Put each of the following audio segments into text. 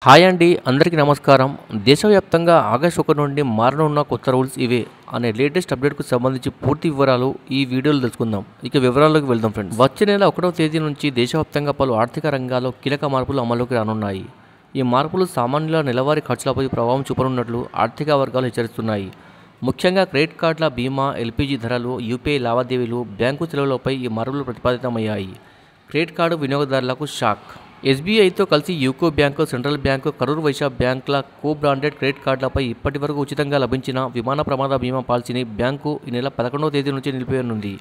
Hi అండి, అందరికీ నమస్కారం. దేశవ్యాప్తంగా ఆగస్టు 1 నుండి మారనున్న కొత్త రూల్స్ ఇవే అనే లేటెస్ట్ అప్డేట్కు సంబంధించి పూర్తి వివరాలు ఈ వీడియోలో తెలుసుకుందాం. ఇక వివరాల్లోకి వెళ్దాం ఫ్రెండ్స్. వచ్చే నెల 1వ తేదీ నుంచి దేశవ్యాప్తంగా పలు ఆర్థిక రంగాల్లో కీలక మార్పులు అమల్లోకి రానున్నాయి. ఈ మార్పులు సామాన్యుల నెలవారీ ఖర్చులపై ప్రభావం చూపనున్నట్లు ఆర్థిక వర్గాలు హెచ్చరిస్తున్నాయి. ముఖ్యంగా క్రెడిట్ కార్డుల బీమా, ఎల్పీజీ ధరలు, యూపీఐ లావాదేవీలు, బ్యాంకు సెలవులపై ఈ మార్పులు ప్రతిపాదితమయ్యాయి. క్రెడిట్ కార్డు వినియోగదారులకు షాక్. ఎస్బీఐతో కలిసి UCO bank, central bank, Karur Vysya బ్యాంకుల కో బ్రాండెడ్ క్రెడిట్ కార్డులపై ఇప్పటి వరకు ఉచితంగా లభించిన విమాన ప్రమాద బీమా పాలసీని బ్యాంకు ఈ నెల 11వ తేదీ నుంచి నిలిపివేయనుంది.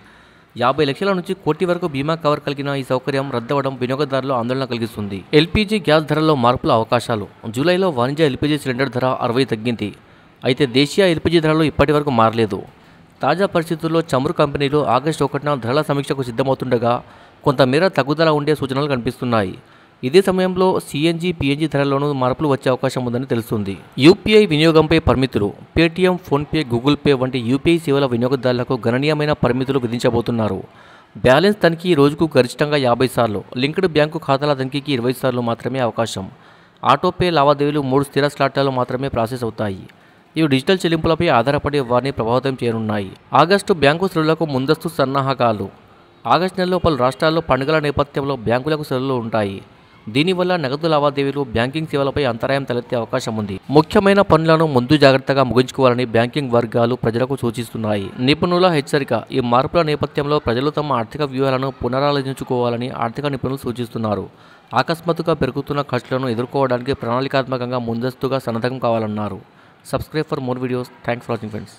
50 లక్షల నుంచి కోటి వరకు బీమా కవర్ కలిగిన ఈ సౌకర్యం రద్దవడం వినియోగదారులు ఆందోళన కలిగిస్తుంది. ఎల్పీజీ గ్యాస్ ధరల్లో మార్పుల అవకాశాలు. జూలైలో వాణిజ్య ఎల్పీజీ సిలిండర్ ధర 60 తగ్గింది. అయితే దేశీయ ఎల్పీజీ ధరలు ఇప్పటి వరకు మారలేదు. తాజా పరిస్థితుల్లో చమురు కంపెనీలు ఆగస్టు 1న ధరల సమీక్షకు సిద్ధమవుతుండగా కొంతమేర తగ్గుదల ఉండే సూచనలు కనిపిస్తున్నాయి. ఇదే సమయంలో సీఎన్జీ, పీఎన్జీ ధరల్లోనూ మార్పులు వచ్చే అవకాశం ఉందని తెలుస్తుంది. యూపీఐ వినియోగంపై పరిమితులు. పేటీఎం, ఫోన్పే, గూగుల్ పే వంటి యూపీఐ సేవల వినియోగదారులకు గణనీయమైన పరిమితులు విధించబోతున్నారు. బ్యాలెన్స్ తనిఖీ రోజుకు గరిష్టంగా 50 సార్లు, లింక్డ్ బ్యాంకు ఖాతాల తనిఖీకి 20 సార్లు మాత్రమే అవకాశం. ఆటోపే లావాదేవీలు 3 స్థిర స్లాట్లలో మాత్రమే ప్రాసెస్ అవుతాయి. ఇవి డిజిటల్ చెల్లింపులపై ఆధారపడి వారిని ప్రభావితం చేయనున్నాయి. ఆగస్టు బ్యాంకు సెలవులకు ముందస్తు సన్నాహకాలు. ఆగస్టు నెలలో పలు రాష్ట్రాల్లో పండుగల నేపథ్యంలో బ్యాంకులకు సెలవులు ఉంటాయి. దీనివల్ల నగదు లావాదేవీలు, బ్యాంకింగ్ సేవలపై అంతరాయం తలెత్తే అవకాశం ఉంది. ముఖ్యమైన పనులను ముందు జాగ్రత్తగా ముగించుకోవాలని బ్యాంకింగ్ వర్గాలు ప్రజలకు సూచిస్తున్నాయి. నిపుణుల హెచ్చరిక. ఈ మార్పుల నేపథ్యంలో ప్రజలు తమ ఆర్థిక వ్యూహాలను పునరాలోచించుకోవాలని ఆర్థిక నిపుణులు సూచిస్తున్నారు. అకస్మాత్తుగా పెరుగుతున్న ఖర్చులను ఎదుర్కోవడానికి ప్రణాళికాత్మకంగా ముందస్తుగా సన్నద్ధం కావాలన్నారు. Subscribe for more videos. Thanks for watching friends.